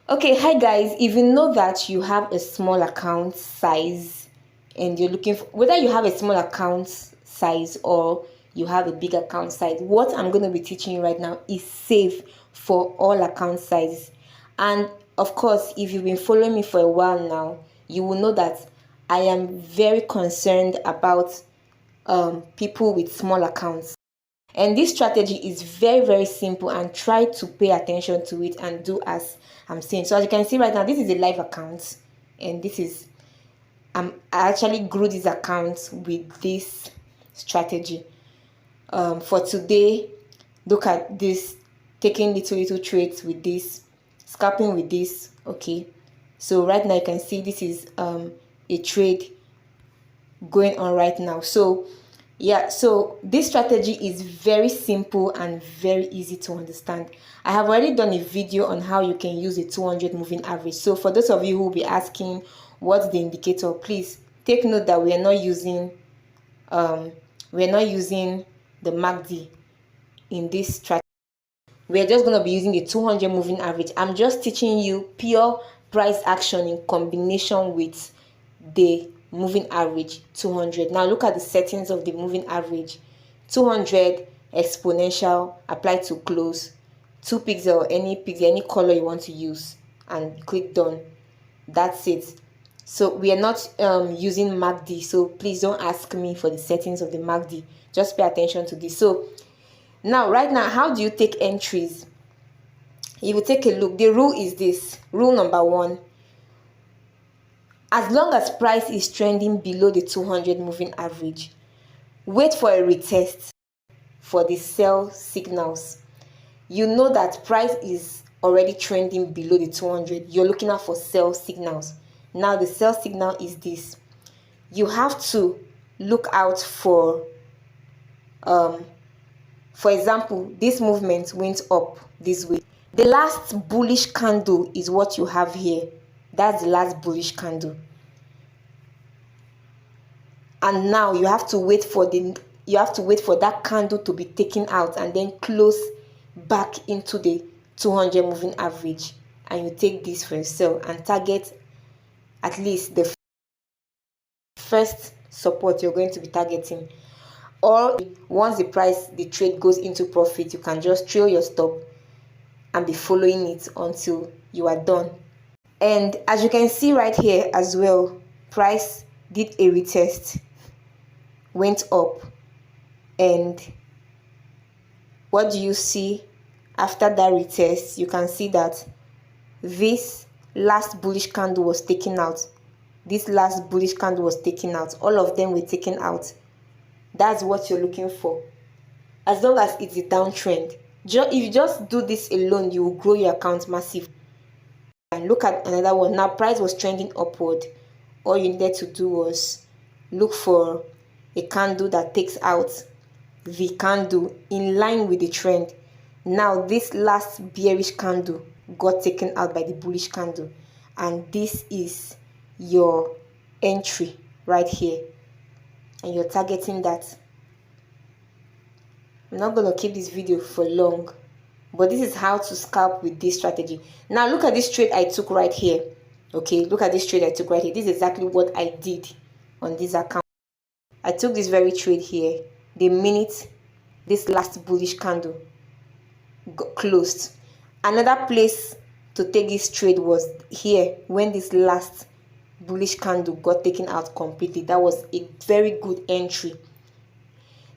Okay, hi guys. If you know that you have a small account size and you're looking for whether you have a small account size or you have a big account size, what I'm going to be teaching you right now is safe for all account sizes. And of course, if you've been following me for a while now, you will know that I am very concerned about people with small accounts. And this strategy is very simple, and try to pay attention to it and do as I'm saying. So as you can see right now, this is a live account, and this is I actually grew this account with this strategy. For today, look at this, taking little trades with this, scalping with this. Okay, so right now you can see this is a trade going on right now. So yeah, so this strategy is very simple and very easy to understand. I have already done a video on how you can use a 200 moving average. So for those of you who will be asking what's the indicator, please take note that we are not using the MACD in this strategy. We are just going to be using the 200 moving average. I'm just teaching you pure price action in combination with the moving average 200. Now look at the settings of the moving average. 200 exponential, apply to close, 2 pixel, any color you want to use, and click done. That's it. So we are not using MACD, so please don't ask me for the settings of the MACD. Just pay attention to this. So now right now, how do you take entries? You will take a look. The rule is this. Rule number 1: as long as price is trending below the 200 moving average, wait for a retest for the sell signals. You know that price is already trending below the 200. You're looking out for sell signals. Now the sell signal is this. You have to look out for example, this movement went up this way. The last bullish candle is what you have here. That's the last bullish candle. And now you have to wait for that candle to be taken out and then close back into the 200 moving average, and you take this for yourself and target at least the first support you're going to be targeting. Or once the trade goes into profit, you can just trail your stop and be following it until you are done. And as you can see right here as well, price did a retest, went up, and what do you see after that retest? You can see that this last bullish candle was taken out. This last bullish candle was taken out. All of them were taken out. That's what you're looking for. As long as it's a downtrend, if you just do this alone, you will grow your account massively. And look at another one. Now price was trending upward. All you needed to do was look for a candle that takes out the candle in line with the trend. Now this last bearish candle got taken out by the bullish candle, and this is your entry right here, and you're targeting that. I'm not going to keep this video for long, but this is how to scalp with this strategy. Now look at this trade I took right here. Okay, look at this trade I took right here. This is exactly what I did on this account. I took this very trade here the minute this last bullish candle got closed. Another place to take this trade was here when this last bullish candle got taken out completely. That was a very good entry.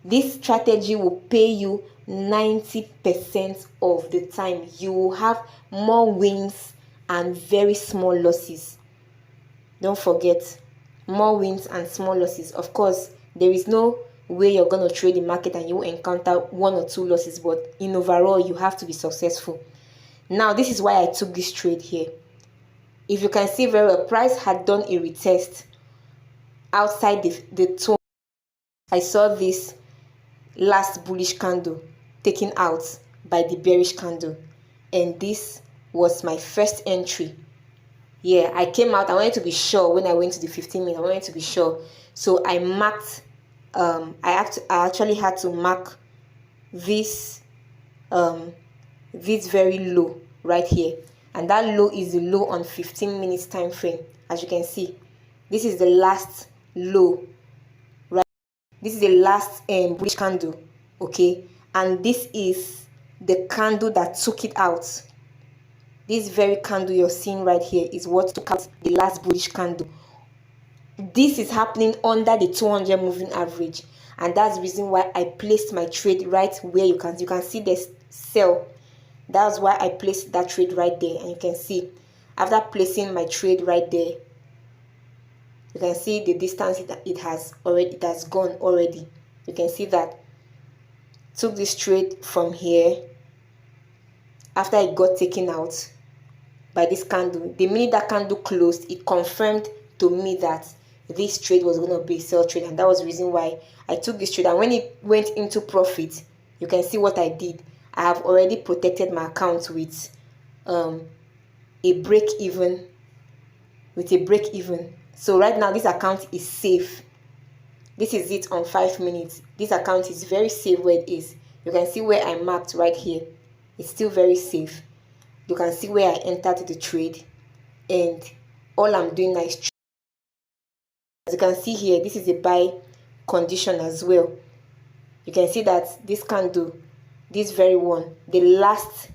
This strategy will pay you 90% of the time. You will have more wins and very small losses. Don't forget, more wins and small losses. Of course, there is no way you're going to trade the market and you will encounter 1 or 2 losses, but in overall, you have to be successful. Now, this is why I took this trade here. If you can see very well, price had done a retest outside the 200. I saw this last bullish candle taken out by the bearish candle, and this was my first entry. Yeah, I came out. I wanted to be sure when I went to the 15 minutes. I wanted to be sure, so I marked. I actually had to mark this this very low right here. and that low is the low on 15 minutes time frame. As you can see, this is the last low, right? This is the last bullish candle, okay, and this is the candle that took it out. This very candle you're seeing right here is what took out the last bullish candle. This is happening under the 200 moving average, and that's the reason why I placed my trade right where you can see the sell. That's why I placed that trade right there, and you can see after placing my trade right there, you can see the distance it has gone already. You can see that took this trade from here after it got taken out by this candle. The minute that candle closed, it confirmed to me that this trade was going to be a sell trade, and that was the reason why I took this trade. And when it went into profit, you can see what I did. I have already protected my account with a break even. So right now this account is safe. This is it on 5 minutes. This account is very safe where it is. You can see where I marked right here. It's still very safe. You can see where I entered the trade, and all I'm doing now is trade. As you can see here, this is a buy condition as well. You can see that this candle, this very one, the last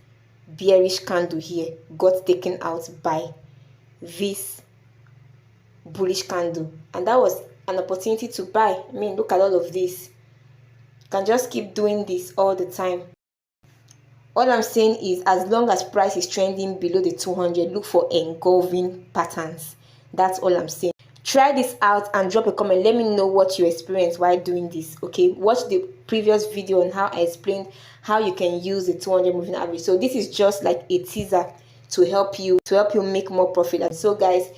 bearish candle here, got taken out by this bullish candle, and that was an opportunity to buy. I mean, look at all of this. You can just keep doing this all the time. All I'm saying is, as long as price is trending below the 200, look for engulfing patterns. That's all I'm saying. Try this out and drop a comment. Let me know what you experienced while doing this, okay? Watch the previous video on how I explained how you can use the 200 moving average. So this is just like a teaser to help you make more profit. So guys,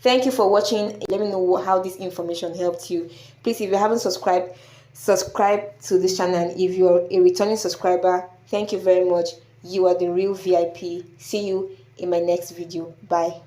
thank you for watching. Let me know how this information helped you. Please, if you haven't subscribed, subscribe to this channel. And if you're a returning subscriber, thank you very much. You are the real VIP. See you in my next video. Bye.